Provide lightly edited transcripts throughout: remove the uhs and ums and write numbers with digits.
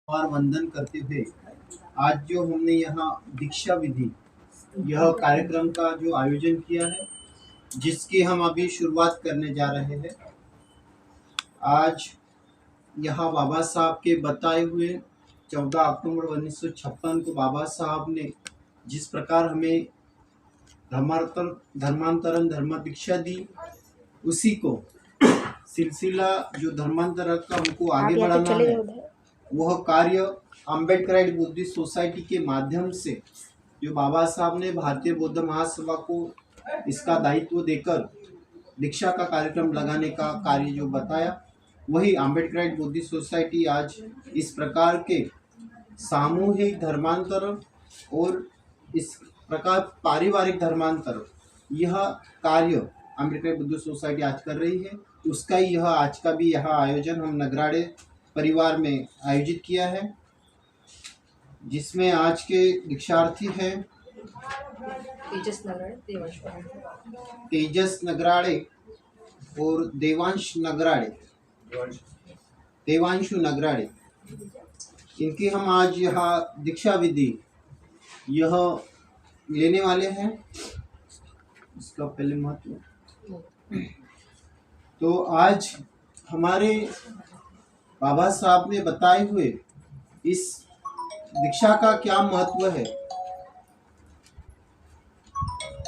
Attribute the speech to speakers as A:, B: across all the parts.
A: और वंदन करते हुए आज जो हमने यहाँ दीक्षा विधि यह कार्यक्रम का जो आयोजन किया है, जिसकी हम अभी शुरुआत करने जा रहे हैं। आज यहाँ बाबा साहब के बताए हुए 14 अक्टूबर 1956 को बाबा साहब ने जिस प्रकार हमें धर्मांतरण धर्म दीक्षा दी, उसी को सिलसिला जो धर्मांतरण का हमको आगे बढ़ाना है, वह कार्य अम्बेडकराइट बुद्धिस्ट सोसाइटी के माध्यम से जो बाबा साहब ने भारतीय बौद्ध महासभा को इसका दायित्व देकर दीक्षा का कार्यक्रम लगाने का कार्य जो बताया, वही अम्बेडकराइट बुद्धिस्ट सोसाइटी आज इस प्रकार के सामूहिक धर्मांतरण और इस प्रकार पारिवारिक धर्मांतरण यह कार्य अम्बेडकराइट बुद्धिस्ट सोसाइटी आज कर रही है। उसका ही यह आज का भी यह आयोजन हम नगराड़े परिवार में आयोजित किया है, जिसमें आज के दीक्षार्थी हैं तेजस नगराड़े और देवांशु नगराड़े। इनकी हम आज यहाँ दीक्षा विधि यह लेने वाले हैं। इसका पहले महत्व, तो आज हमारे बाबा साहब ने बताए हुए इस दीक्षा का क्या महत्व है,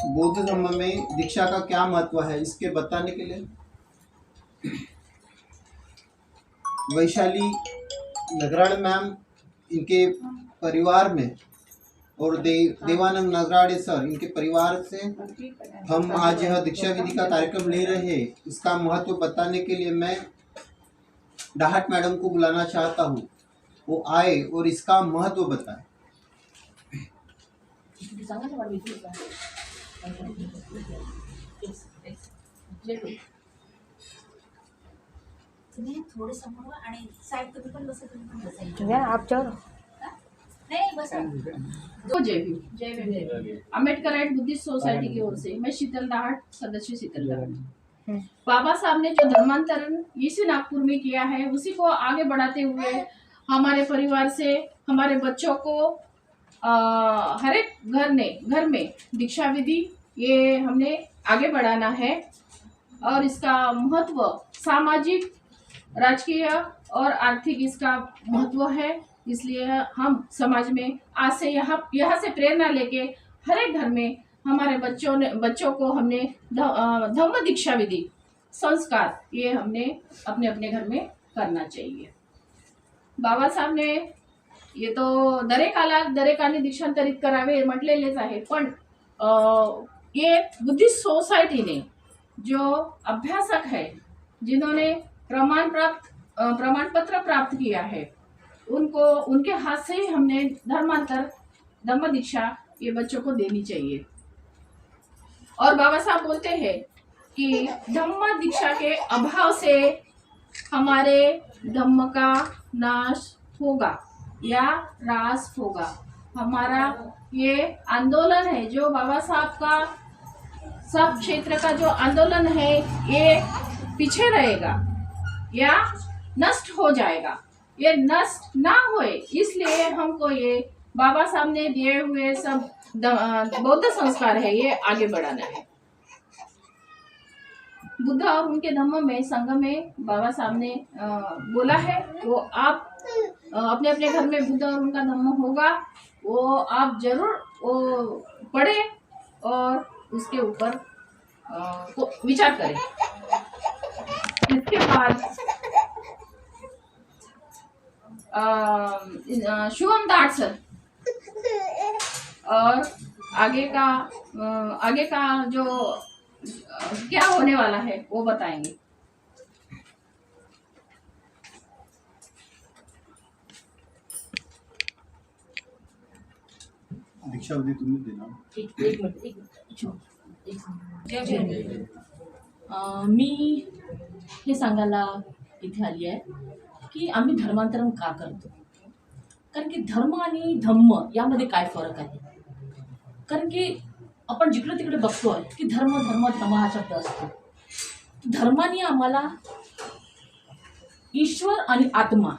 A: बौद्ध धर्म में दीक्षा का क्या महत्व है, इसके बताने के लिए वैशाली नगराड़े मैम इनके परिवार में और देवानंद नगराड़े सर इनके परिवार से हम आज यह दीक्षा विधि का कार्यक्रम ले रहे हैं। इसका महत्व बताने के लिए मैं डाहट मैडम को बुलाना चाहता हूँ, वो आए और इसका महत्व बताए।
B: थोडे समोर आणि साहेब तुम्ही पण बसा, तुम्ही पण बसा, आप जाओ नहीं बसा।
C: तो जय भीम अम्बेडकराइट बुद्धिस्ट सोसाइटी की ओर से मैं शीतल दाहट, सदस्य शीतल दाहट। बाबा साहब ने जो धर्मांतरण इसी नागपुर में किया है, उसी को आगे बढ़ाते हुए हमारे परिवार से हमारे बच्चों को हर एक घर में दीक्षा विधि ये हमने आगे बढ़ाना है। और इसका महत्व सामाजिक, राजकीय और आर्थिक इसका महत्व है। इसलिए हम समाज में आज से यहाँ से प्रेरणा लेके हर एक घर में हमारे बच्चों को हमने धम्म दीक्षा विधि संस्कार ये हमने अपने अपने घर में करना चाहिए। बाबा साहब ने ये तो दरेकाने दीक्षांतरित करावे म्हटलेलेच आहे, पण ये बुद्धिस्ट सोसाइटी ने जो अभ्यासक है, जिन्होंने प्रमाण पत्र प्राप्त किया है, उनको उनके हाथ से ही हमने धम्म दीक्षा ये बच्चों को देनी चाहिए। और बाबा साहब बोलते हैं कि धम्म दीक्षा के अभाव से हमारे धम्म का नाश होगा या ह्रास होगा। हमारा ये आंदोलन है, जो बाबा साहब का सब क्षेत्र का जो आंदोलन है, ये पीछे रहेगा या नष्ट हो जाएगा। ये नष्ट ना होए, इसलिए हमको ये बाबा साहब ने दिए हुए सब बौद्ध संस्कार है, ये आगे बढ़ाना है। बुद्ध और उनके धम्म में संघ में बाबा साहब ने बोला है, वो आप अपने अपने घर में बुद्ध और उनका धम्म होगा, वो आप जरूर वो पढ़े और उसके ऊपर विचार करें। इसके बाद शुभम दाट सर और आगे का जो क्या होने वाला है वो बताएंगे।
A: दीक्षा विधि तुम्ही देना।
C: एक मी हे सांगायला इथे आली आहे की आम्ही धर्मांतरण का करतो, कारण की धर्म आणि धम्म यामध्ये काय फरक आहे। कारण की आपण जिकडे तिकडे बघतोय की धर्म धर्म धर्म हा शब्द असतो। धर्माने आम्हाला ईश्वर आणि आत्मा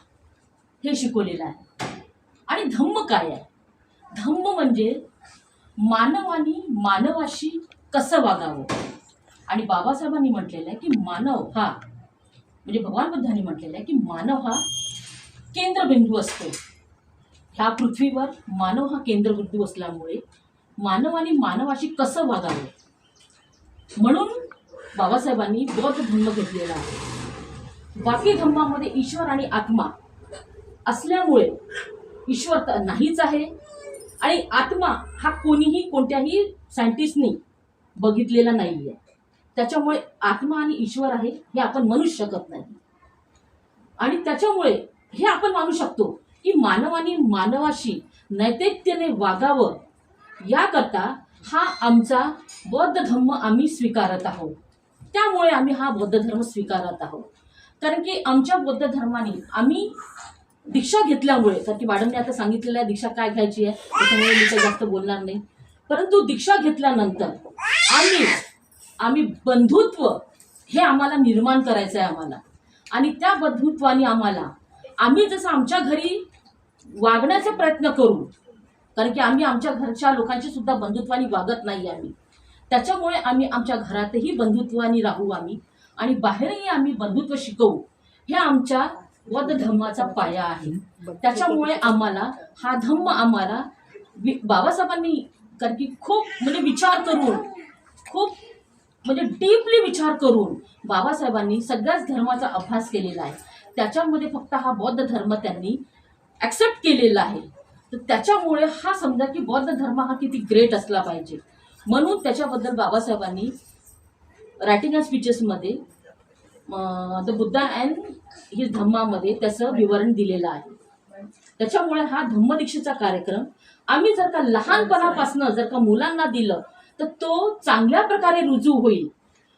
C: हे शिकवलेलं आहे।
D: आणि धम्म काय आहे? धम्म म्हणजे मानवानी मानवाशी कसं वागावं. आणि बाबासाहेबांनी म्हटलेलं आहे की मानव हा, म्हणजे भगवान बुद्धांनी म्हटलेलं आहे की मानव हा केंद्रबिंदू असतो. ह्या पृथ्वीवर मानव हा केंद्रबिंदू असल्यामुळे मानवाने मानवाशी कसं वागावं म्हणून बाबासाहेबांनी बौद्ध धर्म घेतलेला आहे. बाकी धर्मामध्ये ईश्वर आणि आत्मा असल्यामुळे ईश्वर तर नाहीच आहे आणि आत्मा हा कोणीही कोणत्याही सायंटिस्टनी बघितलेला नाही आहे. त्याच्यामुळे आत्मा आणि ईश्वर आहे हे आपण म्हणूच शकत नाही. आणि त्याच्यामुळे हे आपण मानू शकतो की मानवाने मानवाशी नैतिकतेने वागावं, याकरता हा आमचा बौद्ध धर्म आम्ही स्वीकारत आहोत. त्यामुळे आम्ही हा बौद्ध धर्म स्वीकारत आहोत. कारण की आमच्या बौद्ध धर्माने आम्ही दीक्षा घेतल्यामुळे, कारण की मॅडमने आता सांगितलेलं आहे दीक्षा काय घ्यायची आहे, त्याच्यामुळे मी काही जास्त बोलणार नाही. परंतु दीक्षा घेतल्यानंतर आम्ही बंधुत्व हे आम्हाला निर्माण करायचं आहे आम्हाला. आणि त्या बंधुत्वाने आम्ही जसं आमच्या घरी वागण्याचा प्रयत्न करू, कारण की आम्ही आमच्या घरच्या लोकांची सुद्धा बंधुत्वाने वागत नाही आम्ही. त्याच्यामुळे आम्ही आमच्या घरातही बंधुत्वाने राहू आम्ही आणि बाहेरही आम्ही बंधुत्व शिकवू. हे आमच्या बौद्ध धर्माचा पाया आहे. त्याच्यामुळे आम्हाला हा धम्म आम्हाला बाबासाहेबांनी, कारण की खूप म्हणजे विचार करून, खूप म्हणजे डीपली विचार करून बाबासाहेबांनी सगळ्याच धर्माचा अभ्यास केलेला आहे. त्याच्यामध्ये फक्त हा बौद्ध धर्म त्यांनी ॲक्सेप्ट केलेला आहे. तर त्याच्यामुळे हा समजा की बौद्ध धर्म हा किती ग्रेट असला पाहिजे. म्हणून त्याच्याबद्दल बाबासाहेबांनी रायटिंग अँड स्पीचेसमध्ये द बुद्धा अँड हिज धम्मामध्ये त्याचं विवरण दिलेलं आहे. त्याच्यामुळे हा धम्मदीक्षेचा कार्यक्रम आम्ही जर का लहानपणापासून जर का मुलांना दिलं तर तो चांगल्या प्रकारे रुजू होईल.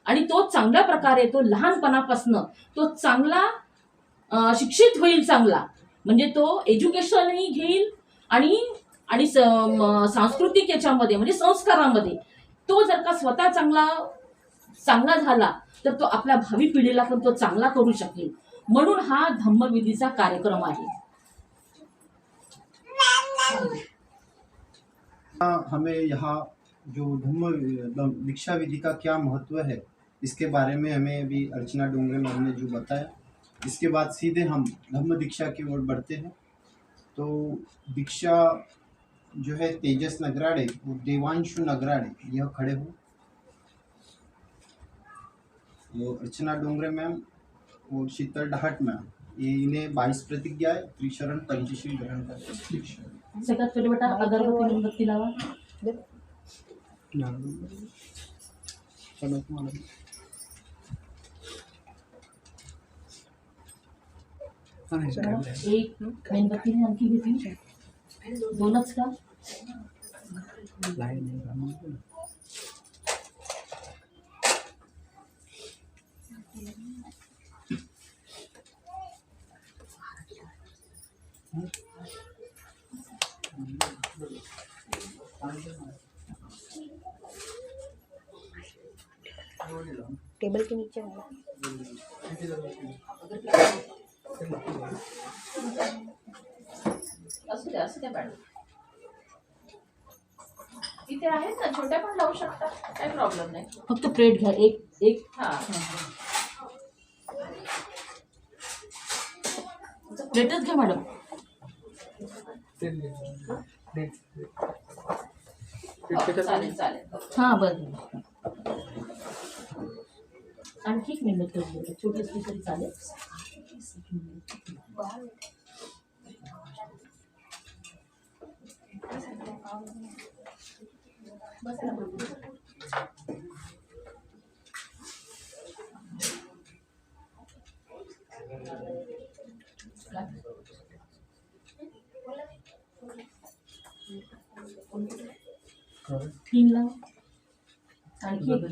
D: आणि तो चांगल्या प्रकारे तो लहानपणापासून तो चांगला शिक्षित होईल, चांगला म्हणजे तो एज्युकेशनही घेईल आणि सांस्कृतिक याच्यामध्ये म्हणजे संस्कारामध्ये तो जर का स्वतः चांगला झाला तर तो आपल्या भावी पिढीला पण तो चांगला करू शकेल. म्हणून हा धम्मविधीचा कार्यक्रम आहे.
A: हमें यहाँ जो धम्म दीक्षा विधि का क्या महत्व है इसके बारे में हमें अभी अर्चना डोंगरे मैम ने जो बताया, इसके बाद सीधे हम धम्म दीक्षा की ओर बढ़ते हैं. तो दीक्षा जो है तेजस नगराड़े और देवांशु नगराड़े यह खड़े हो. वो अर्चना डोंगरे मैम और शीतल डाहट मैम, ये इन्हें 22 प्रतिज्ञाएं त्रिशरण पंचशील ग्रहण करते हैं. दीक्षा
D: सगळ्यात पहिले बेटा अगरबत्ती मोमबत्ती लावा. एक मेणबत्तीने आणखी घेतली, दोनच का?
E: टेबल के नीचे वाला
C: असू द्या मॅडम. इथे आहेत ना, छोट्या पण लावू शकता, काही प्रॉब्लेम नाही.
D: फक्त प्लेट घ्या, एक
C: हा
D: प्लेटच घ्या मॅडम.
C: चालेल.
D: हां बरं. आणखी एक मेणबत्ती घेऊ, छोटी असली तरी चालेल. तीन लाव. आणखी एक.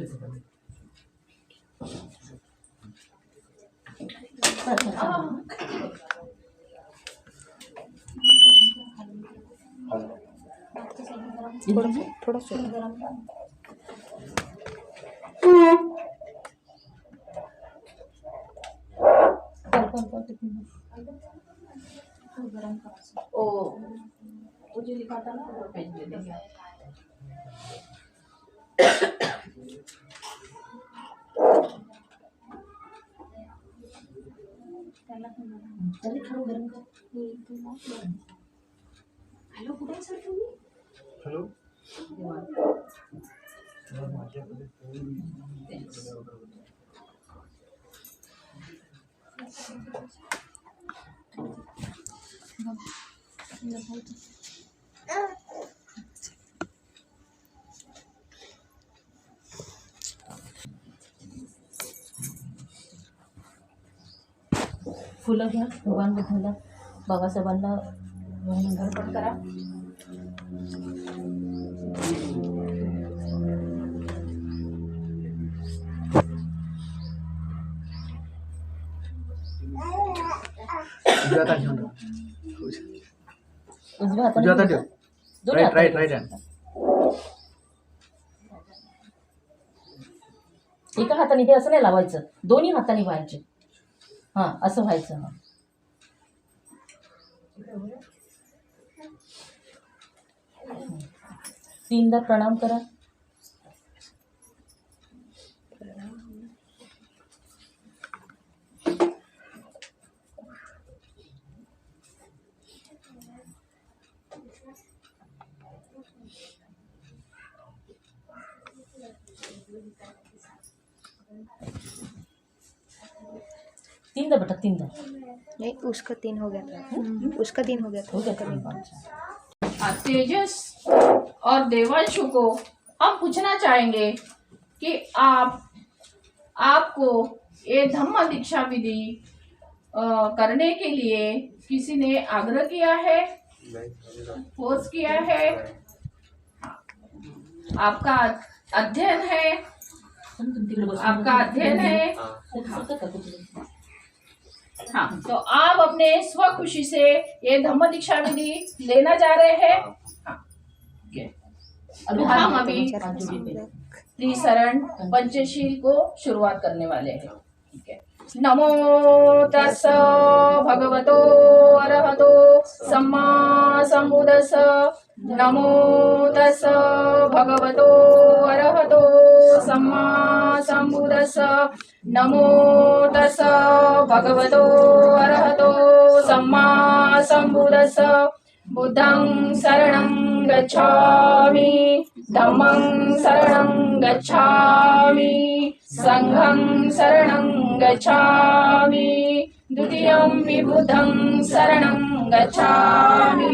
E: थोड़ा सा
C: ओ मुझे लिखा था ना, वो पेज दे देंगे आप।
D: चलिए थोडं गरम कर.
B: हॅलो कुठे आहे सर तुम्ही?
A: हेलो
D: फुलं घ्या भगवानबुद्धाला, बाबासाहेबांना अर्पण करा. उजव्या हाताने
F: ठेव.
D: दोन्ही
F: राईट राईट
D: हाताने.
F: Right hand.
D: एका हाताने हे असं नाही लावायचं, दोन्ही हाताने व्हायचे. हा असं व्हायचं. हा तीनदा प्रणाम करा. तीनदा बेटा तीनदा.
E: नहीं उसका 3 हो गया था, उसका 3 हो गया था.
D: हो गया कमी 5.
C: तेजस और देवांशु को हम पूछना चाहेंगे कि आपको ये धम्म दीक्षा विधि करने के लिए किसी ने आग्रह किया है, फोर्स किया है, आपका अध्ययन है, आपका अध्ययन है? हाँ, तो आप अपने स्वखुशी से ये धम्म दीक्षा विधि लेना जा रहे हैं. हाँ, ठीक है.
D: अभी
C: तो हम अभी
D: हाथ जोड़ी पे.
C: त्रिशरण पंचशील को शुरुआत करने वाले हैं. ठीक है. नमो तस्स भगवतो अरहतो सम्मा संबुद्धस्स. नमो तस्स भगवतो अरहतो सम्मा संबुद्धस्स. नमो तस्स भगवतो अरहतो सम्मा संबुद्धस्स. बुद्धं शरणं गच्छामि, धम्मं शरणं गच्छामि, संघं शरणं गच्छामि, द्वितीयंपि बुद्धं शरणं गच्छामि,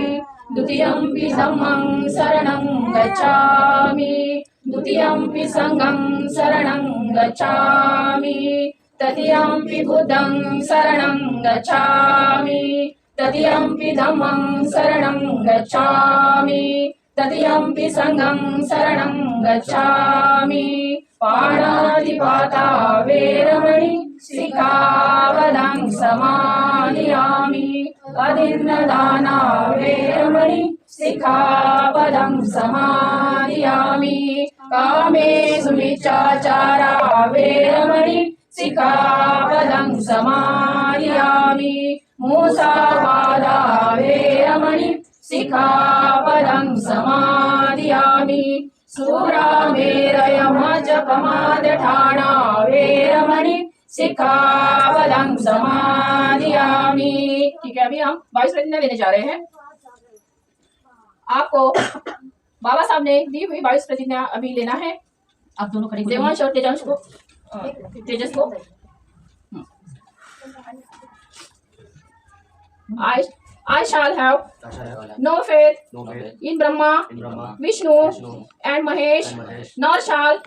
C: द्वितीयंपि धम्मं शरणं गच्छामि, द्वितीयंपि संघं शरणं गच्छामि, तृतीयंपि बुद्धं शरणं गच्छामि, तृतीयंपि धम्मं शरणं गच्छामि, तृतीयंपि संघं शरणं गच्छामि. पाणातिपाता वेरमणि सिक्खापदं समादियामि. अदिन्नदाना वेरमणि सिक्खापदं समादियामि. कामेषु मिच्छाचारा वेरमणि सिक्खापदं समादियामि. मूसावादा वेरमणि सिक्खापदं समादियामि. सूरामेरयमजपमादठाना वेरमणि सिक्खापदं समादियामि. ठीक है, अभी हम 22 प्रतिज्ञा लेने जा रहे हैं. आपको बाबा साहब ने दी हुई 22 प्रतिज्ञा अभी लेना है.
D: आप दोनों खड़े हो जाइए.
C: देवांश और तेजस को I shall have no faith in Brahma, Vishnu, and Mahesh, nor shall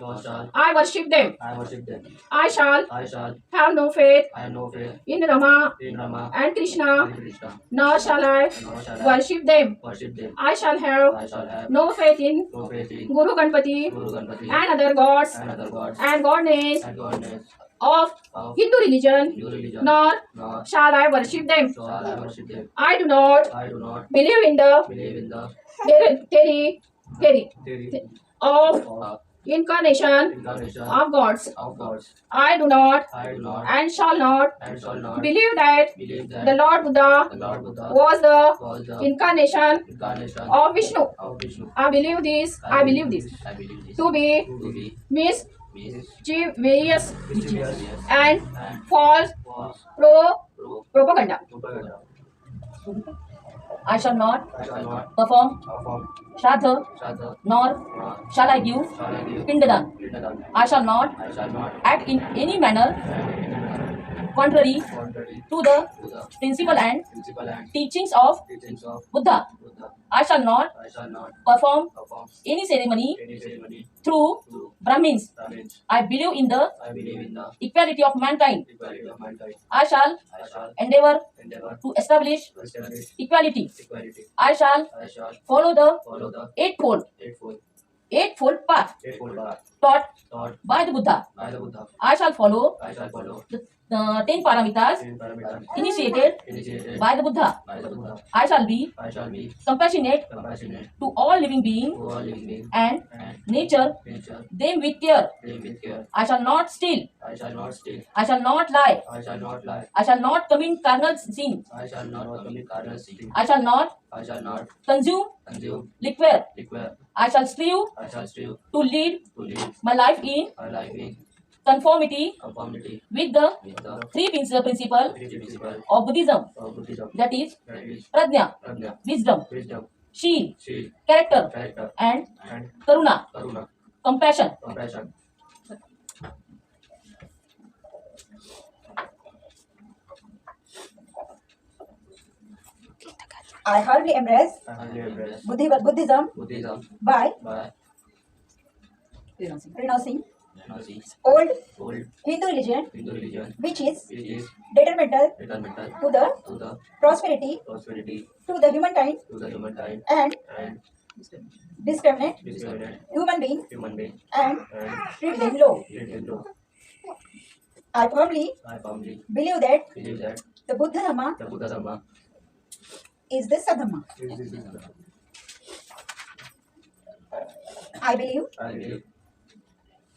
C: I worship them. I shall have no faith in Rama and Krishna, nor shall I worship them. I shall have no faith in Guru Ganpati and other gods and goddess of Hindu religion, nor shall I worship them. I do not believe in the theory of incarnation
F: incarnation
C: of gods.
F: of gods.
C: I do not
F: I do not
C: and shall not
F: and shall not
C: believe that
F: believe that
C: the Lord Buddha
F: the Lord Buddha
C: was the
F: was the
C: incarnation
F: incarnation
C: of Vishnu.
F: of Vishnu.
C: I believe this. I believe this
F: I believe this
C: to be
F: to be
C: mischievous
F: mischievous
C: and
F: and
C: false
F: false
C: propaganda.
F: propaganda.
D: I shall not
F: I shall not
D: perform
F: perform
D: Shraddha,
F: Shraddha
D: nor
F: nor
D: shall I give
F: shall I give
D: Pindadan.
F: Pindadan.
D: I shall not
F: I shall not
D: act in any manner contrary
F: contrary
D: to the
F: to the
D: principle and
F: principle and
D: teachings of
F: teachings of
D: Buddha.
F: Buddha.
D: I shall not
F: I shall not
D: perform
F: perform
D: any ceremony
F: any ceremony
D: through
F: through
D: Brahmins.
F: Brahmins.
D: I believe in the
F: I believe in the
D: equality of mankind.
F: equality of mankind.
D: I shall
F: I shall
D: endeavor
F: endeavor
D: to establish
F: to establish
D: equality.
F: equality.
D: I shall
F: I shall
D: follow the
F: follow the
D: eightfold path
F: eightfold path
D: taught
F: taught
D: by the Buddha.
F: by the Buddha.
D: I shall follow
F: I shall follow
D: the 10 paramitas
F: ten parameters
D: initiated
F: initiated
D: by the Buddha.
F: by the Buddha.
D: I shall be
F: I shall be
D: compassionate
F: compassionate
D: to all living beings
F: to all living beings
D: and
F: and
D: nature
F: nature.
D: them with care.
F: Live with care.
D: I shall not steal.
F: I shall not steal.
D: I shall not lie.
F: I shall not lie.
D: I shall not commit carnal sin.
F: I shall not commit carnal sin.
D: I shall not
F: I shall not
D: consume
F: consume
D: liquor.
F: liquor.
D: I shall strive
F: I shall strive
D: to lead
F: to live
D: my life in
F: my life in
D: conformity
F: conformity
D: with the
F: with the
D: three principle
F: principle
D: of Buddhism.
F: of Buddhism.
D: That is
F: That is
D: prajna,
F: prajna,
D: wisdom,
F: wisdom,
D: sheel,
F: shield,
D: character,
F: character,
D: and
F: and
D: karuna,
F: karuna,
D: compassion.
F: compassion.
G: I hardly embrace
F: I humbly embrace
G: Buddhism
F: Buddhism
G: by
F: by
G: renouncing
F: renouncing
G: old
F: old
G: Hindu religion,
F: Hindu religion,
G: which is
F: which is
G: detrimental
F: detrimental
G: to the
F: to the
G: prosperity
F: prosperity
G: to the humankind
F: to the humankind
G: and
F: and
G: discriminate
F: discriminate
G: human beings
F: human being
G: and
F: and
G: treat them low.
F: treat them low.
G: I firmly
F: I firmly
G: believe that
F: believe that
G: the Buddha Dhamma
F: the Buddha Dhamma
G: is the Sadhamma.
F: is the Dhamma.
G: I believe
F: I believe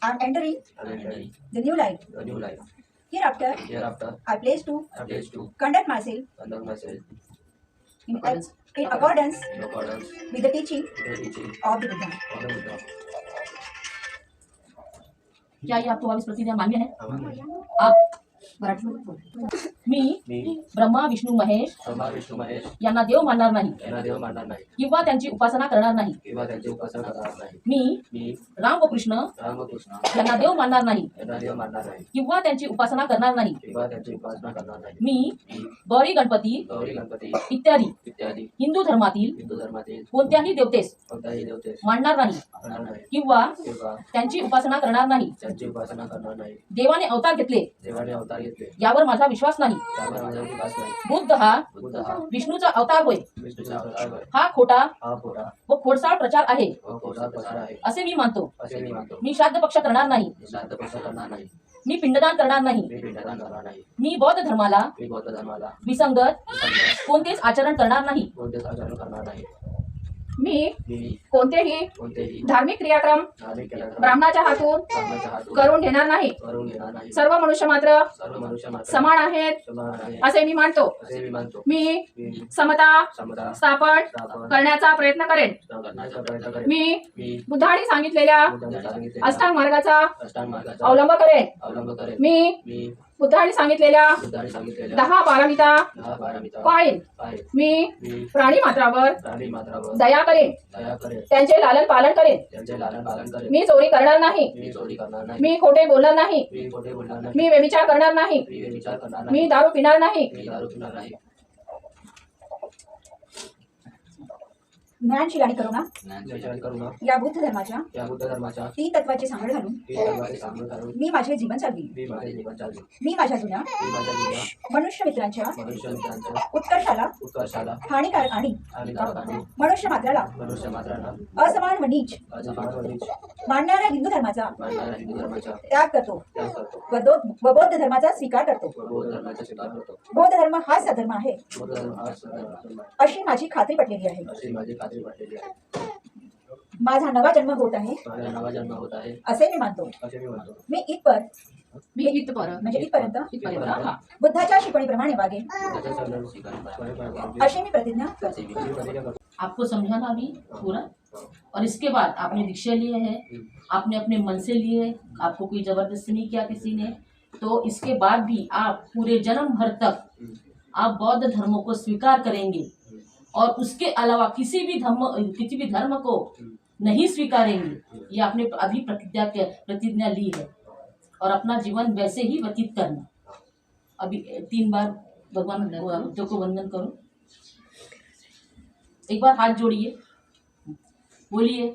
G: I am entering
F: I will enter
G: the new life.
F: the new life.
G: Hereafter,
F: Hereafter,
G: I pledge to
F: I pledge to
G: conduct myself
F: conduct myself
G: in accordance
F: in accordance
G: with the teaching
F: with the teaching
G: of the Buddha.
F: of the Buddha.
D: क्या ये आपको वापस प्रतिज्ञा मान्य है?
F: आम्हाला
D: आप मी ब्रह्मा विष्णू महेश
F: ब्रह्मा विष्णू महेश
D: यांना देव मानणार नाही
F: यांना देव मानणार नाही
D: किंवा त्यांची उपासना करणार नाही.
F: किंवा त्यांची उपासना करणार नाही.
D: मी राम व कृष्ण
F: रामकृष्ण
D: यांना देव मानणार नाही
F: यांना देव मानणार नाही
D: किंवा त्यांची उपासना करणार नाही.
F: किंवा त्यांची उपासना करणार नाही.
D: मी गौरी गणपती
F: गौरी गणपती
D: इत्यादी
F: इत्यादी
D: हिंदू धर्मातील
F: हिंदू धर्मातील
D: कोणत्याही देवतेस
F: कोणत्याही देवतेस
D: मानणार नाही
F: मानणार नाही
D: किंवा
F: किंवा
D: त्यांची उपासना करणार नाही.
F: त्यांची उपासना करणार नाही.
D: देवाने अवतार घेतले
F: देवाने अवतार घेतले
D: यावर माझा विश्वास नाही.
F: त्यावर माझा विश्वास नाही.
D: बुद्ध हा
F: बुद्ध हा
D: विष्णूचा अवतार होय.
F: विष्णूचा अवतार होय.
D: हा खोटा
F: हा खोटा
D: व खोडसाळ प्रचार आहे
F: व खोटा प्रचार आहे
D: असे मी मानतो.
F: असे मी मानतो.
D: मी श्राद्ध पक्ष करणार नाही.
F: मी श्राद्ध पक्ष करणार नाही.
D: मी पिंडदान करणार नाही.
F: मी पिंडदान करणार नाही.
D: मी बौद्ध धर्माला
F: मी बौद्ध धर्माला
D: विसंगत कोणतेच आचरण करणार नाही.
F: कोणतेच आचरण करणार नाही.
C: मी
F: मी
C: कोणतेही
F: कोणतेही
C: धार्मिक क्रियाक्रम
F: धार्मिक केल्याप्रमाणे
C: ब्राह्मणाच्या हातून
F: ब्राह्मणाच्या हातून
C: करून घेणार नाही.
F: करून घेणार नाही.
C: सर्व मनुष्य मात्र
F: सर्व मनुष्य मात्र
C: समान आहेत
F: समान आहे
C: असे मी मानतो.
F: असे मी मानतो.
C: मी
F: मी
C: समता
F: समता
C: स्थापन
F: स्थापन
C: करण्याचा प्रयत्न करेन.
F: करण्याचा प्रयत्न करेन.
C: मी बुद्धाने सांगितलेल्या
F: बुद्धाने सांगितलेल्या
C: अष्टांग मार्गाचा
F: अष्टांग मार्गाचा
C: अवलंब करेन.
F: अवलंब करेन.
C: मी बुद्धाने सांगितलेल्या
F: बुद्धाने सांगितलेल्या
C: 10 पारमिता
F: 10 पारमिता
C: पाळेन.
F: पाळेन.
C: मी
F: मी
C: प्राणी मात्रावर
F: प्राणी मात्रावर
C: दया करेन.
F: दया करेन.
C: त्यांचे लालन पालन करेन.
F: त्यांचे लालन पालन करेन.
C: मी चोरी करणार नाही.
F: मी चोरी करणार नाही.
C: मी खोटे बोलणार नाही.
F: मी खोटे बोलणार नाही.
C: मी व्यभिचार करणार नाही.
F: मी विचार करणार नाही.
C: मी दारू पिणार नाही.
F: मी दारू पिणार नाही.
G: ज्ञानशील आणि करुणा
F: विचार करू ना
G: या बुद्ध धर्माच्या
F: या बुद्ध धर्माच्या
G: 3 तत्वाची सांगड घालून
F: तीन तत्वाचे सांगून करून
G: मी माझे जीवन चालविले.
F: मी माझे जीवन चालवे.
G: मी माझ्या जुन्या
F: मी माझ्या जुन्या
G: मनुष्य मित्रांच्या
F: मनुष्य मित्रांच्या
G: उत्कर्षाला
F: उत्कर्षाला
G: हानिकारक आणि
F: आणि कारकाने
G: मनुष्य मात्राला
F: मनुष्य मात्रांना
G: असमान व नीच
F: अजमानवणीच
G: मानणाऱ्या हिंदू धर्माचा
F: मानणारा हिंदू धर्माच्या
G: त्याग करतो
F: त्याग करतो.
G: व बौद्ध धर्माचा स्वीकार करतो.
F: व बौद्ध धर्माचा स्वीकार करतो.
G: बौद्ध धर्म हा सधर्म आहे
F: बौद्ध धर्म हा सधर्म
G: अशी माझी खात्री पटलेली आहे.
F: अशी माझी खात्री वाटलेली आहे.
G: माझा नवा जन्म होत आहे
F: माझा नवा जन्म होत आहे
G: असे मी मानतो.
F: असे मी म्हणतो.
G: मी इथपर
C: मी इथपर्यंत
G: म्हणजे इथपर्यंत
C: इथपर्यंत हा.
G: बुद्धाच्या शिकवणीप्रमाणे वागेन
F: त्याच्या सल्ल्याने स्वीकार
G: अशी मी प्रतिज्ञा करतो.
F: असे मी प्रतिज्ञा करतो.
D: आपको समझाना अभी पूरा, और इसके बाद आपने दीक्षा लिए है, आपने अपने मन से लिए, आपको कोई जबरदस्ती नहीं किया किसी ने, तो इसके बाद भी आप पूरे जन्म भर तक आप बौद्ध धर्मों को स्वीकार करेंगे और उसके अलावा किसी भी धर्म को नहीं स्वीकारेंगे। ये आपने अभी प्रतिज्ञा ली है और अपना जीवन वैसे ही व्यतीत करना। अभी 3 बार भगवान बुद्ध को वंदन करो। एक बार हाथ जोड़िए, बोलिए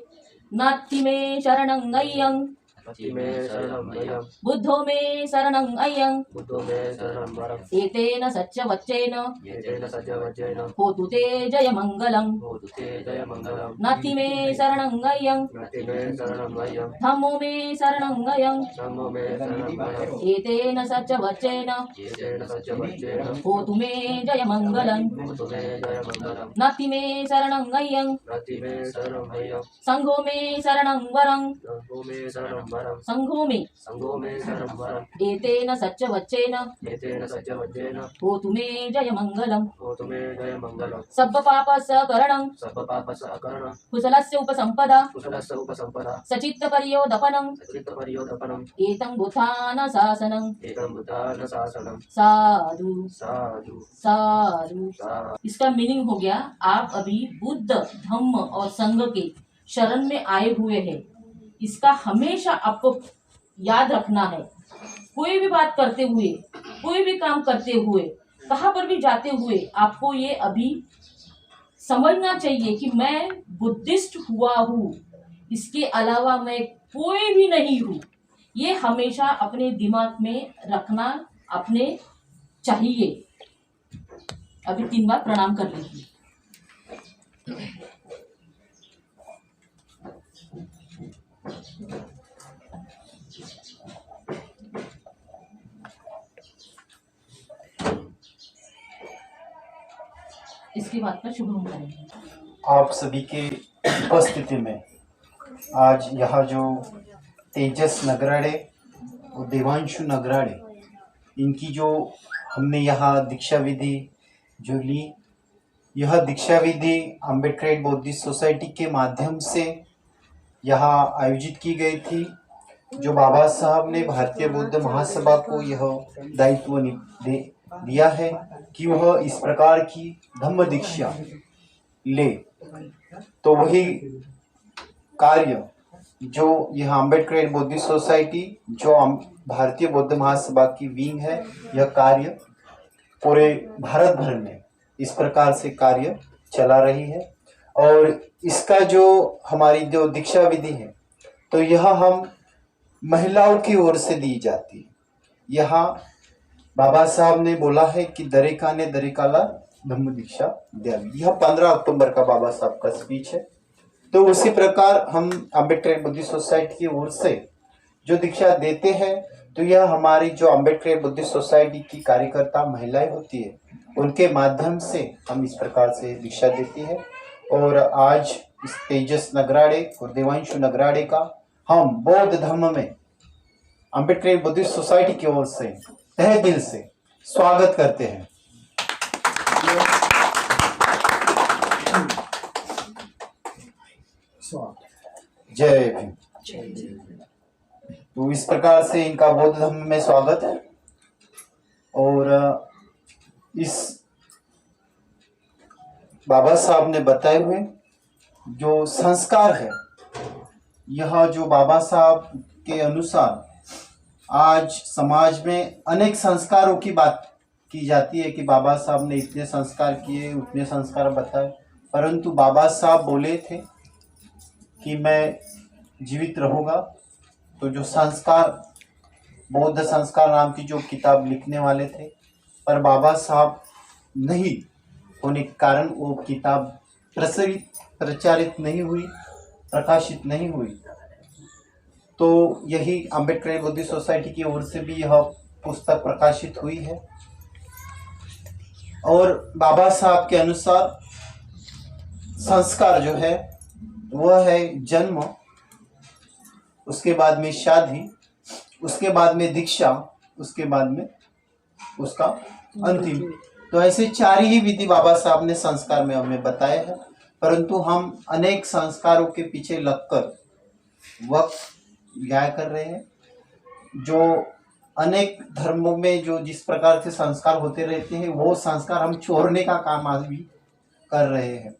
D: नास्ति में शरणं गय्यं
F: नास्ति में शरणं गय्यं
D: बुद्धो में शरणं अय्यं
F: बुद्धो में शरणं वरम्
D: एतेन सत्यवचेन
F: एतेन सत्यवचेन
D: होतु ते जय मंगलम्
F: होतु ते जय मङ्गलम्
D: नास्ति में शरणं गय्यं
F: नास्ति में शरणं गय्यं
D: धम्मो में शरणं गय्यं
F: धम्मो में शरणं वरम्
D: एतेन सत्यवचेन
F: एतेन सत्यवचेन
D: होतु मे जय मंगलम्
F: होतु मे जय मङ्गलम्
D: नास्ति में शरणं गय्यं
F: नास्ति में शरणं गय्यं
D: संघो में शरणं वरं
F: संघो में शरणं वरम्
D: संघो में
F: संघो में शरणं वरम्
D: एतेन सत्यवचेन
F: एतेन सत्यवचेन
D: होतु मे जय मंगलम्
F: होतु मे जय मङ्गलम्
D: सब्ब पाप सकरणं
F: सर्वपापसहकरणं
D: कुशलस्य उपसम्पदा
F: कुशलस्य उपसम्पदा
D: सचित्त पर्योदपनं
F: चित्तपर्योदपनम्
D: एतं बुद्धान शासनं
F: एकं बुद्धान शासनम्
D: साधु
F: साधु
D: साधु।
F: साधु।
D: इसका मीनिंग हो गया, आप अभी बुद्ध धम्म और संघ के शरण में आए हुए हैं। इसका हमेशा आपको याद रखना है। कोई भी बात करते हुए, कोई भी काम करते हुए, कहाँ पर भी जाते हुए आपको ये अभी समझना चाहिए कि मैं बुद्धिस्ट हुआ हूँ, इसके अलावा मैं कोई भी नहीं हूँ। ये हमेशा अपने दिमाग में रखना अपने चाहिए। अभी 3 बार प्रणाम कर लीजिए। इसके बाद का शुभ करेंगे।
A: आप सभी के उपस्थिति में आज यहाँ जो तेजस नगराड़े और देवांशु नगराड़े, इनकी जो हमने यहाँ दीक्षा विधि जो ली, यह दीक्षा विधि अम्बेडकर बौद्धिस्ट सोसाइटी के माध्यम से यहाँ आयोजित की गई थी। जो बाबा साहब ने भारतीय बौद्ध महासभा को यह दायित्व दिया है कि वह इस प्रकार की धम्म दीक्षा ले, तो वही कार्य जो यह अम्बेडकर बौद्धिस्ट सोसाइटी जो भारतीय बौद्ध महासभा की विंग है, यह कार्य पूरे भारत भर में इस प्रकार से कार्य चला रही है। और इसका जो हमारी जो दीक्षा विधि है, तो यह हम महिलाओं की ओर से दी जाती है। यहाँ बाबा साहब ने बोला है कि दरेकाने दरेकाला धम्म दीक्षा द्यावी। यह 15 अक्टूबर का बाबा साहब का स्पीच है। तो उसी प्रकार हम अम्बेडकर बुद्धिस्ट सोसाइटी की ओर से जो दीक्षा देते हैं, तो यह हमारी जो अम्बेडकर बुद्धिस्ट सोसाइटी की कार्यकर्ता महिलाएं होती है, उनके माध्यम से हम इस प्रकार से दीक्षा देती है। और आज इस तेजस नगराड़े और देवांशु नगराड़े का हम बौद्ध धर्म में अम्बेडकर बुद्धिस्ट सोसाइटी की ओर से तहे दिल से स्वागत करते हैं। जय भीम। तो इस प्रकार से इनका बौद्ध धर्म में स्वागत है। और इस बाबा साहब ने बताए हुए जो संस्कार है, यह जो बाबा साहब के अनुसार आज समाज में अनेक संस्कारों की बात की जाती है कि बाबा साहब ने इतने संस्कार किए, उतने संस्कार बताए, परंतु बाबा साहब बोले थे कि मैं जीवित रहूँगा। तो जो संस्कार, बौद्ध संस्कार नाम की जो किताब लिखने वाले थे, पर बाबा साहब नहीं होने के कारण वो किताब प्रचारित नहीं हुई, प्रकाशित नहीं हुई। तो यही अम्बेडकर बुद्धिस्ट सोसाइटी की ओर से भी यह पुस्तक प्रकाशित हुई है। और बाबा साहब के अनुसार संस्कार जो है वह है जन्म, उसके बाद में शादी, उसके बाद में दीक्षा, उसके बाद में उसका अंतिम। तो ऐसे 4 ही विधि बाबा साहब ने संस्कार में हमें बताए हैं, परंतु हम अनेक संस्कारों के पीछे लगकर वक्त व्यय कर रहे हैं। जो अनेक धर्मों में जो जिस प्रकार से संस्कार होते रहते हैं, वो संस्कार हम छोड़ने का काम आज भी कर रहे हैं।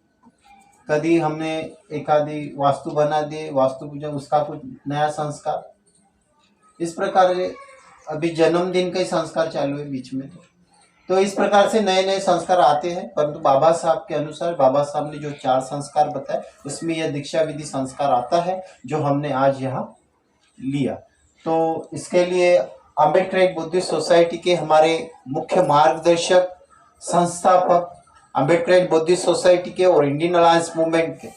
A: कभी हमने एक आधी वास्तु बना दिए, वास्तु पूजा, उसका कुछ नया संस्कार, इस प्रकार अभी जन्मदिन का ही संस्कार चालू है बीच में। तो इस प्रकार से नए नए संस्कार आते हैं, परंतु बाबा साहब के अनुसार बाबा साहब ने जो 4 संस्कार बताए उसमें यह दीक्षा विधि संस्कार आता है जो हमने आज यहाँ लिया। तो इसके लिए अम्बेडकर बुद्धिस्ट सोसाइटी के हमारे मुख्य मार्गदर्शक, संस्थापक, अम्बेडकर बुद्धिस्ट सोसाइटी के और इंडियन अलायंस मूवमेंट के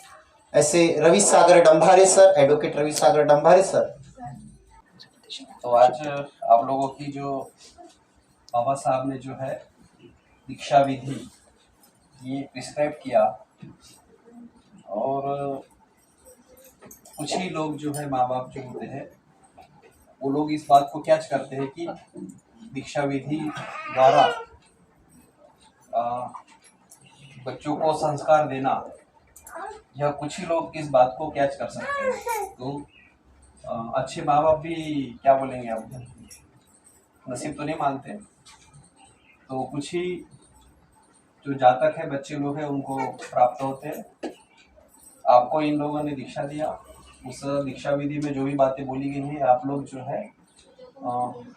A: ऐसे रवि सागर डंभारे सर, एडवोकेट रवि सागर डंभारे सर।
H: तो आज आप लोगों की जो बाबा साहब ने जो है दीक्षा विधि ये प्रिस्क्राइब किया, और कुछ ही लोग जो है माँ बाप जो होते हैं वो लोग इस बात को कैच करते हैं कि दीक्षा विधि द्वारा बच्चों को संस्कार देना, यह कुछ ही लोग इस बात को कैच कर सकते हैं। तो अच्छे माँ बाप भी क्या बोलेंगे, हम नसीब तो नहीं मानते, तो कुछ ही जो जातक है बच्चे लोग हैं उनको प्राप्त होते हैं। आपको इन लोगों ने दीक्षा दिया, उस दीक्षा विधि में जो भी बातें बोली गई हैं आप लोग जो है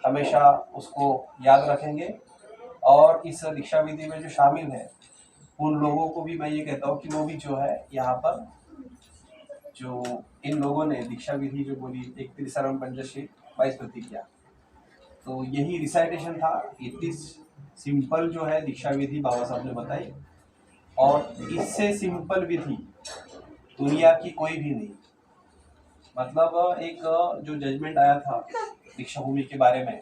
H: हमेशा उसको याद रखेंगे, और इस दीक्षा विधि में जो शामिल है उन लोगों को भी मैं ये कहता हूँ कि वो भी जो है यहाँ पर जो इन लोगों ने दीक्षा विधि जो बोली 31 सर्वम पंचशील 22 प्रतिज्ञा, तो यही रिसाइटेशन था। इतनी सिंपल जो है दीक्षा विधि बाबा साहब ने बताई, और इससे सिंपल विधि दुनिया की कोई भी नहीं। मतलब एक जो जजमेंट आया था दीक्षा भूमि के बारे में,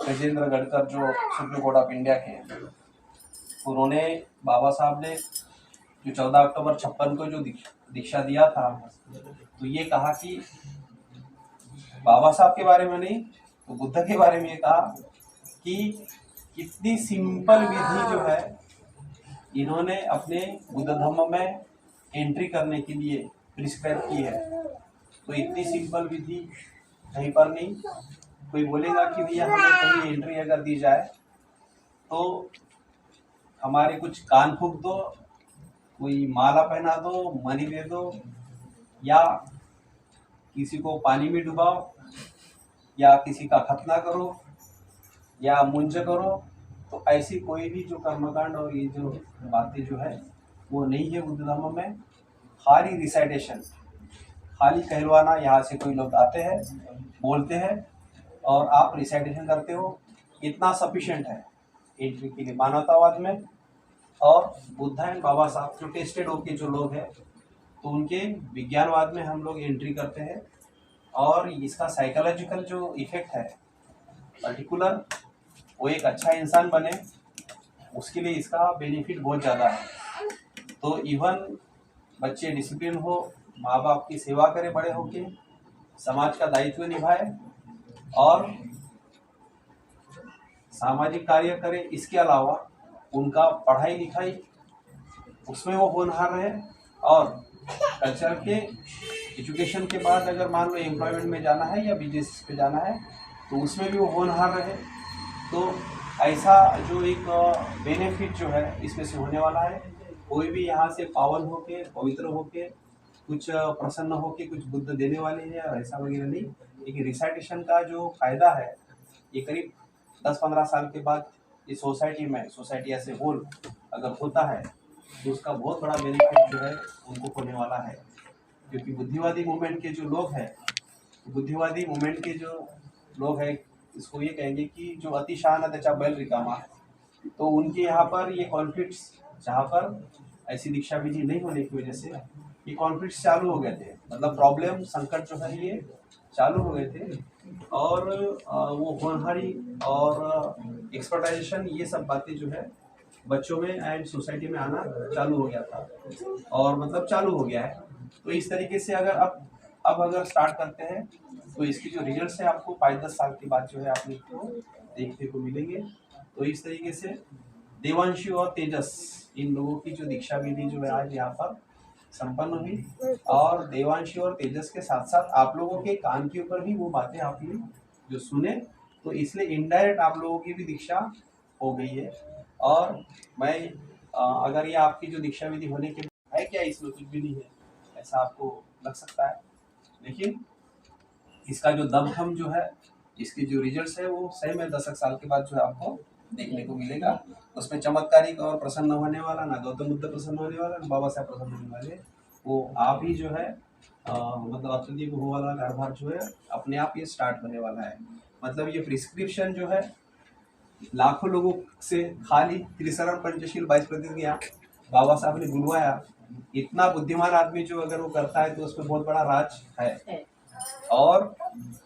H: गजेंद्र गडकर जो सुप्रीम कोर्ट ऑफ इंडिया के, उन्होंने बाबा साहब ने जो 14 अक्टूबर 56 को जो दीक्षा दिया था, तो ये कहा कि बाबा साहब के बारे में नहीं तो बुद्ध के बारे में ये कहा कि कितनी सिंपल विधि जो है इन्होंने अपने बुद्ध धर्म में एंट्री करने के लिए प्रिस्क्राइब की है। तो इतनी सिंपल विधि कहीं पर नहीं। कोई बोलेगा कि भैया हमें कहीं एंट्री अगर दी जाए तो हमारे कुछ कान फूंक दो, कोई माला पहना दो, मनी दे दो, या किसी को पानी में डुबाओ, या किसी का खतना करो, या मुंज करो, तो ऐसी कोई भी जो कर्मकांड और ये जो बातें जो है वो नहीं है बुद्ध धर्म में। खाली रिसाइटेशन, खाली कहलवाना, यहाँ से कोई लोग आते हैं बोलते हैं और आप रिसाइटेशन करते हो, इतना सफिशिएंट है एंट्री के लिए मानवतावाद में। और बुद्ध एंड बाबा साहब जो टेस्टेड होके जो लोग हैं तो उनके विज्ञानवाद में हम लोग एंट्री करते हैं, और इसका साइकोलॉजिकल जो इफेक्ट है पर्टिकुलर वो एक अच्छा इंसान बने उसके लिए इसका बेनिफिट बहुत ज़्यादा है। तो इवन बच्चे डिसिप्लिन हो, माँ बाप की सेवा करें बड़े होके, समाज का दायित्व निभाए और सामाजिक कार्य करें, इसके अलावा उनका पढ़ाई लिखाई उसमें वो होनहार रहे, और कल्चर के एजुकेशन के बाद अगर मान लो एम्प्लॉयमेंट में जाना है या बिजनेस पे जाना है तो उसमें भी वो होनहार रहे। तो ऐसा जो एक बेनिफिट जो है इसमें से होने वाला है। कोई भी यहाँ से पावन होके, पवित्र होके, कुछ प्रसन्न होके कुछ बुद्ध देने वाले हैं और ऐसा वगैरह नहीं। लेकिन रिसाइटेशन का जो फायदा है ये करीब 10-15 साल के बाद ये सोसाइटी में, सोसाइटी ऐसे होल अगर होता है तो उसका बहुत बड़ा बेनिफिट जो है उनको होने वाला है। क्योंकि बुद्धिवादी मूवमेंट के जो लोग हैं, बुद्धिवादी मूवमेंट के जो लोग हैं इसको ये कहेंगे कि जो अतिशहाना त्याचा बैल रिकामा, तो उनके यहाँ पर ये कॉन्फ्लिक्ट्स, जहाँ पर ऐसी दीक्षा विधि नहीं होने की वजह से ये कॉन्फ्लिक्ट्स चालू हो गए थे। मतलब प्रॉब्लम, संकट जो है ये चालू हो गए थे, और वो होनहारी और एक्सपर्टाइजेशन ये सब बातें जो है बच्चों में एंड सोसाइटी में आना चालू हो गया था, और मतलब चालू हो गया है। तो इस तरीके से अगर अब अगर स्टार्ट करते हैं तो इसकी जो रिजल्ट है आपको 5-10 साल के बाद जो है आप लोग को देखने को मिलेंगे। तो इस तरीके से देवांशु और तेजस इन लोगों की जो दीक्षा विधि जो है आज यहाँ पर संपन्न हुई, और देवांशु और तेजस के साथ साथ आप लोगों के कान के ऊपर भी वो बातें आपने जो सुने, तो इसलिए इनडायरेक्ट आप लोगों की भी दीक्षा हो गई है। और मैं अगर ये आपकी जो दीक्षा विधि होने के है क्या इसमें कुछ भी नहीं है ऐसा आपको लग सकता है, लेकिन इसका जो दमखम जो है, इसके जो रिजल्ट्स है वो सही में 10 साल के बाद जो है आपको देखने को मिलेगा। उसमें चमत्कारिक और प्रसन्न होने वाला ना गौतम बुद्ध प्रसन्न होने वाला ना बाबा साहब प्रसन्न होने वाले, वो आप ही जो है मतलब अत्यधिक वो वाला कारभार जो है अपने आप ये स्टार्ट होने वाला है। मतलब ये प्रिस्क्रिप्शन जो है लाखों लोगों से खाली त्रिशरण पंचशील 22 गया, बाबा साहब ने बुलवाया। इतना बुद्धिमान आदमी जो अगर वो करता है तो उसमें बहुत बड़ा राज है। और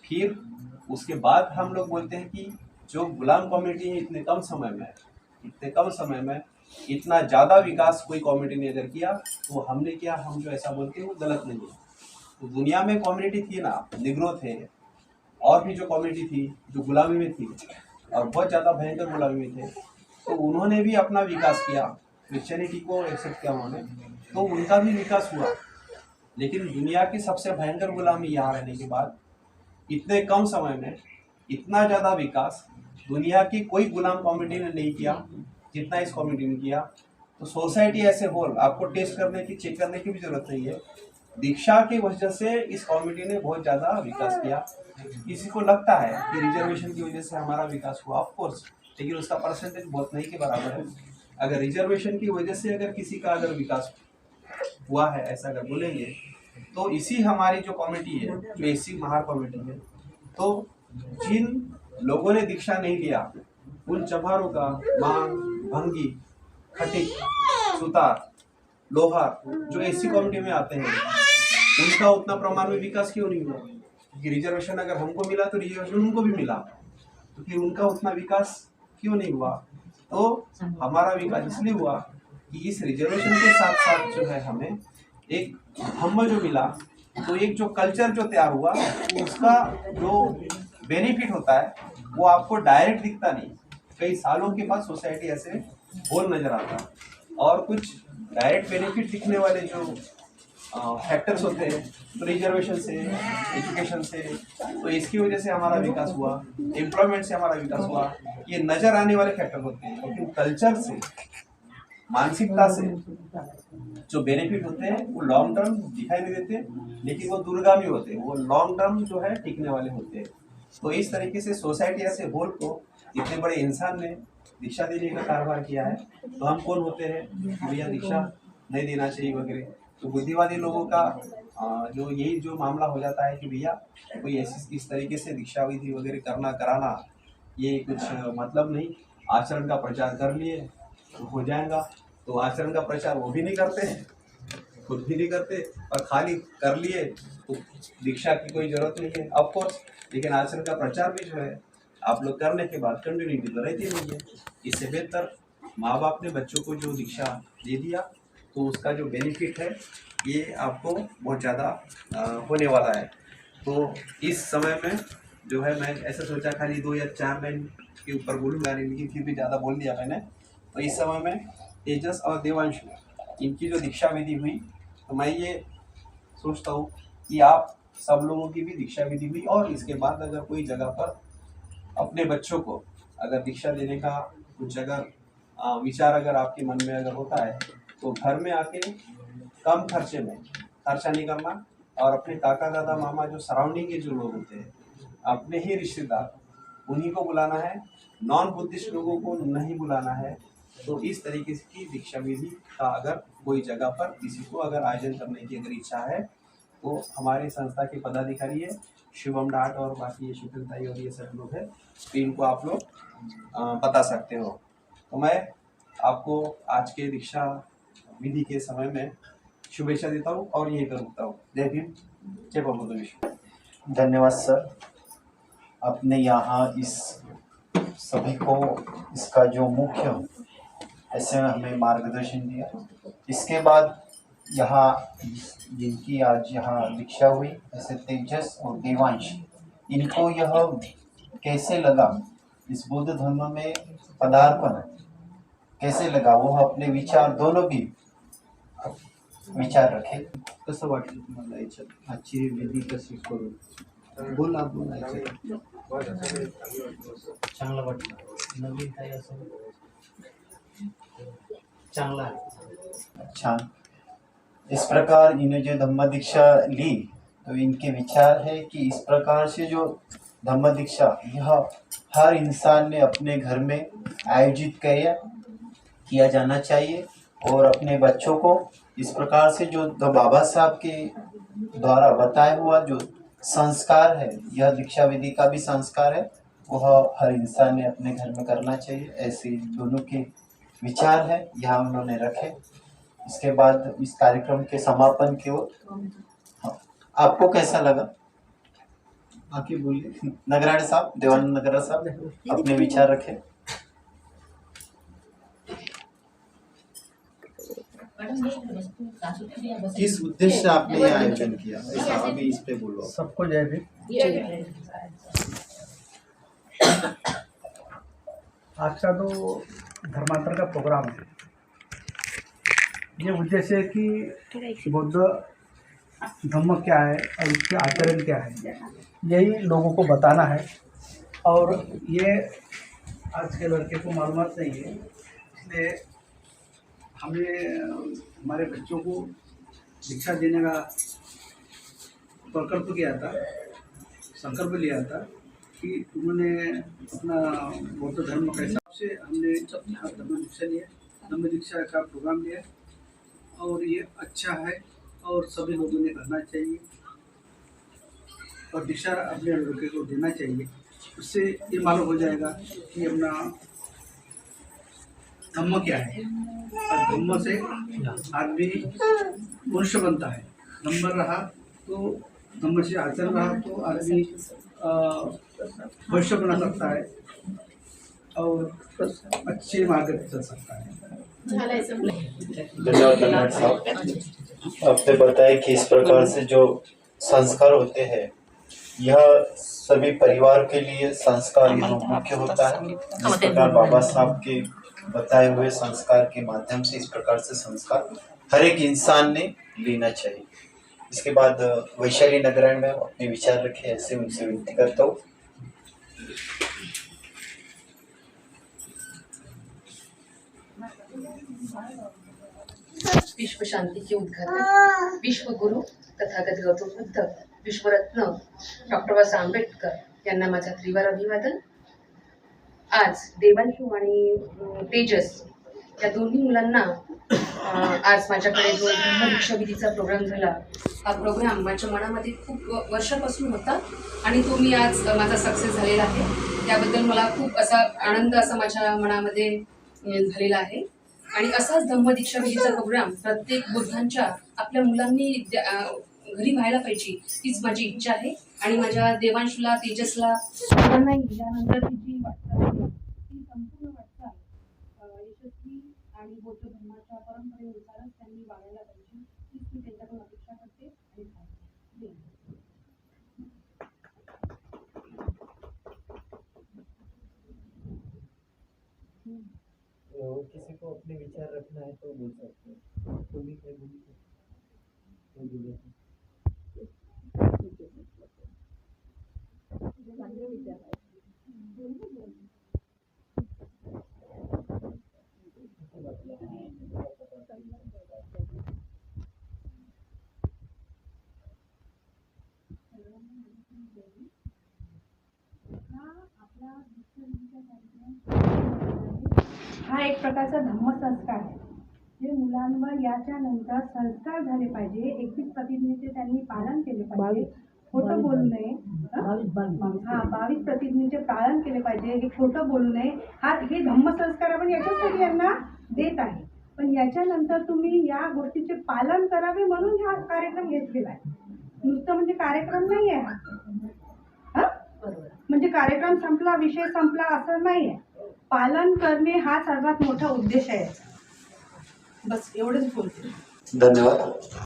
H: फिर उसके बाद हम लोग बोलते हैं कि जो गुलाम कमेटी है इतने कम समय में इतना ज़्यादा विकास कोई कम्युनिटी ने अगर किया तो हमने किया, हम जो ऐसा बोलते हैं वो गलत नहीं है। तो दुनिया में कम्युनिटी थी ना, निग्रो थे और भी जो कम्युनिटी थी जो गुलामी में थी और बहुत ज़्यादा भयंकर गुलामी में थे, तो उन्होंने भी अपना विकास किया, क्रिश्चियनिटी को एक्सेप्ट किया उन्होंने, तो उनका भी विकास हुआ। लेकिन दुनिया की सबसे भयंकर गुलामी यहाँ रहने के बाद इतने कम समय में इतना ज़्यादा विकास दुनिया की कोई गुलाम कम्युनिटी ने नहीं किया जितना इस कम्युनिटी ने किया। तो सोसाइटी ऐसे होल आपको टेस्ट करने की, चेक करने की भी जरूरत नहीं है। दीक्षा की वजह से इस कम्युनिटी ने बहुत ज़्यादा विकास किया। किसी को लगता है कि रिजर्वेशन की वजह से हमारा विकास हुआ, ऑफ कोर्स, लेकिन उसका परसेंटेज बहुत नहीं के बराबर है। अगर रिजर्वेशन की वजह से अगर किसी का अगर विकास हुआ है ऐसा अगर बोलेंगे तो इसी हमारी जो कमेटी है, जो एसी महार कमेटी है, तो जिन लोगों ने दीक्षा नहीं लिया उन चमारों का मांग, भंगी, खटिक, सुतार, लोहार जो एसी कमेटी में आते हैं उनका उतना प्रमाण में विकास क्यों नहीं हुआ? क्योंकि रिजर्वेशन अगर हमको मिला तो रिजर्वेशन उनको भी मिला, तो फिर उनका उतना विकास क्यों नहीं हुआ? तो हमारा विकास इसलिए हुआ कि इस रिजर्वेशन के साथ साथ जो है हमें एक धम्म जो मिला, तो एक जो कल्चर जो तैयार हुआ उसका जो बेनिफिट होता है वो आपको डायरेक्ट दिखता नहीं, कई सालों के बाद सोसाइटी ऐसे होल नजर आता है। और कुछ डायरेक्ट बेनिफिट दिखने वाले जो फैक्टर्स होते हैं, तो रिजर्वेशन से, एजुकेशन से, तो इसकी वजह से हमारा विकास हुआ, एम्प्लॉयमेंट से हमारा विकास हुआ, ये नजर आने वाले फैक्टर होते हैं। लेकिन कल्चर से, मानसिकता से जो बेनिफिट होते हैं वो लॉन्ग टर्म दिखाई नहीं देते, लेकिन वो दूरगामी होते हैं, वो लॉन्ग टर्म जो है टिकने वाले होते हैं। तो इस तरीके से सोसाइटी ऐसे होल को इतने बड़े इंसान ने दीक्षा देने का कारोबार किया है। तो हम कौन होते हैं भैया दीक्षा नहीं देना चाहिए वगैरह? तो बुद्धिवादी लोगों का जो यही जो मामला हो जाता है कि भैया कोई ऐसी इस तरीके से दीक्षा विधि वगैरह करना कराना ये कुछ मतलब नहीं, आचरण का प्रचार कर लिए तो हो जाएगा। तो आचरण का प्रचार वो भी नहीं करते, खुद भी नहीं करते, और खाली कर लिए तो दीक्षा की कोई जरूरत नहीं है ऑफ कोर्स, लेकिन आचरण का प्रचार भी जो है आप लोग करने के बाद कंटिन्यूटी तो रहती नहीं है। इससे बेहतर माँ बाप ने बच्चों को जो दीक्षा दे दिया तो उसका जो बेनिफिट है ये आपको बहुत ज़्यादा होने वाला है। तो इस समय में जो है मैं ऐसा सोचा खाली 2 या 4 लाइन के ऊपर बोलूँगा, लेकिन फिर भी ज़्यादा बोल दिया मैंने। तो इस समय में तेजस और देवांशु इनकी जो दीक्षा विधि हुई, तो मैं ये सोचता हूँ कि आप सब लोगों की भी दीक्षा विधि हुई, और इसके बाद अगर कोई जगह पर अपने बच्चों को अगर दीक्षा देने का कुछ अगर विचार अगर आपके मन में अगर होता है तो घर में आके कम खर्चे में खर्चा नहीं करना, और अपने काका दादा मामा जो सराउंडिंग के जो लोग होते हैं अपने ही रिश्तेदार उन्हीं को बुलाना है, नॉन बुद्धिस्ट लोगों को नहीं बुलाना है। तो इस तरीके की दीक्षा विधि का अगर कोई जगह पर किसी को अगर आयोजन करने की अगर इच्छा है तो हमारे संस्था के पदाधिकारी है शिवम डाट और बाकी ये शीतलताई और ये सब लोग हैं, तो इनको आप लोग बता सकते हो। तो मैं आपको आज के दीक्षा विधि के समय में शुभेच्छा देता हूँ और यही करूँगा हूँ। जय भीम, जय बौद्ध विश्व।
A: धन्यवाद सर, आपने यहाँ इस सभी को इसका जो मुख्य ऐसे हमें मार्गदर्शन दिया। इसके बाद यहाँ जिनकी आज यहाँ दीक्षा हुई, जैसे तेजस और देवांश, इनको यह कैसे लगा, इस बुद्ध धर्म में पदार्पण कैसे लगा, वो अपने विचार दोनों भी विचार रखे. कसं वाटलं तुम्हाला याच्यात आजची विधी कशी करून? बोला चांगलं वाटलं. नवीन काही असं चांगला आहे. छान. इस प्रकार इन्हें जो धम्म दीक्षा ली, तो इनके विचार है कि इस प्रकार से जो धम्म दीक्षा यह हर इंसान ने अपने घर में आयोजित किया जाना चाहिए, और अपने बच्चों को इस प्रकार से जो बाबा साहब के द्वारा बताया हुआ जो संस्कार है, यह दीक्षा विधि का भी संस्कार है, वह हर इंसान ने अपने घर में करना चाहिए. ऐसे दोनों के विचार है यहाँ उन्होंने रखे. इसके बाद इस कार्यक्रम के समापन की ओर, आपको कैसा लगा? आके बोलिए. नगराड़े साहब, देवानंद नगरा साहब, अपने विचार रखे. किस उद्देश्य से आपने यह आयोजन किया, ऐसा अभी इस पे बोलो.
I: सबको जय भीम. आज का जो धर्मांतर का प्रोग्राम है, ये उद्देश्य है कि बौद्ध धर्म क्या है और उसके आचरण क्या है, यही लोगों को बताना है. और ये आज के लड़के को मालूमात नहीं है, इसलिए हमने हमारे बच्चों को शिक्षा देने का प्रकल्प किया था, संकल्प लिया था कि उन्होंने अपना बौद्ध धर्म के हिसाब से हमने धम्म दीक्षा लिया, धम्म दीक्षा का प्रोग्राम लिया, और ये अच्छा है और सभी लोगों ने करना चाहिए और दीक्षा अपने लड़के को देना चाहिए. उससे ये मालूम हो जाएगा कि अपना धम्म क्या है, और धम्म से आदमी मनुष्य बनता है. धम्म रहा तो धम्म से आचरण रहा तो आदमी भविष्य बना सकता है और अच्छे मार्ग पर चल सकता है.
A: धन्यवाद साहब. आपने बताया कि इस प्रकार से जो संस्कार होते हैं, यह सभी परिवार के लिए संस्कार यह मुख्य होता है. इस प्रकार बाबा साहब के बताए हुए संस्कार के माध्यम से इस प्रकार से संस्कार हर एक इंसान ने लेना चाहिए. इसके बाद वैशाली नगरायण में अपने विचार रखे, ऐसे उनसे विनती करता हूँ.
D: विश्व शांतीचे उद्घाटन विश्व गुरु तथागत गौतम बुद्ध, विश्वरत्न डॉक्टर बाबासाहेब आंबेडकर यांना माझा त्रिवार अभिवादन. आज देवांशू आणि तेजस या दोन्ही मुलांना आज माझ्याकडे जो धम्म दीक्षा विधीचा प्रोग्राम झाला, हा प्रोग्राम माझ्या मनामध्ये खूप वर्षापासून होता आणि तो मी आज माझा सक्सेस झालेला आहे. त्याबद्दल मला खूप असा आनंद असा माझ्या मनामध्ये झालेला आहे. आणि असाच धम्म दीक्षा विधीचा प्रोग्राम प्रत्येक बुद्धांच्या आपल्या मुलांनी घरी व्हायला पाहिजे, हीच माझी इच्छा आहे. आणि माझ्या देवांशूला, तेजसला सर्वांनाही यानंतर जी वाटचाल आहे ती संपूर्ण वाटचाल यशस्वी आणि बौद्ध धर्माच्या परंपरेनुसारच त्यांनी वागायला पाहिजे, हीच मी त्यांच्याकडून अपेक्षा करते आणि सांगते.
A: किसी को अपने विचार रखना है तो बोल सकते हैं. तुम्ही काय बोलू शकता?
J: हा एक प्रकारचा धम्मसंस्कार आहे, जे मुलांवर याच्या नंतर संस्कार झाले पाहिजे. 21 प्रतिज्ञेचे त्यांनी पालन केले पाहिजे, खोटं बोलू नये. 22 प्रतिज्ञेचे पालन केले पाहिजे, हे खोटं बोलू नये. हे धम्मसंस्कार आपण याच्यासाठी यांना देत आहे. पण याच्यानंतर तुम्ही या गोष्टीचे पालन करावे म्हणून हा कार्यक्रम घेतलेला आहे. नुसतं म्हणजे कार्यक्रम नाही आहे हा, म्हणजे कार्यक्रम संपला, विषय संपला असं नाही आहे. पालन करणे हा सर्वात मोठा उद्देश आहे. बस एवढंच बोलते.
K: धन्यवाद.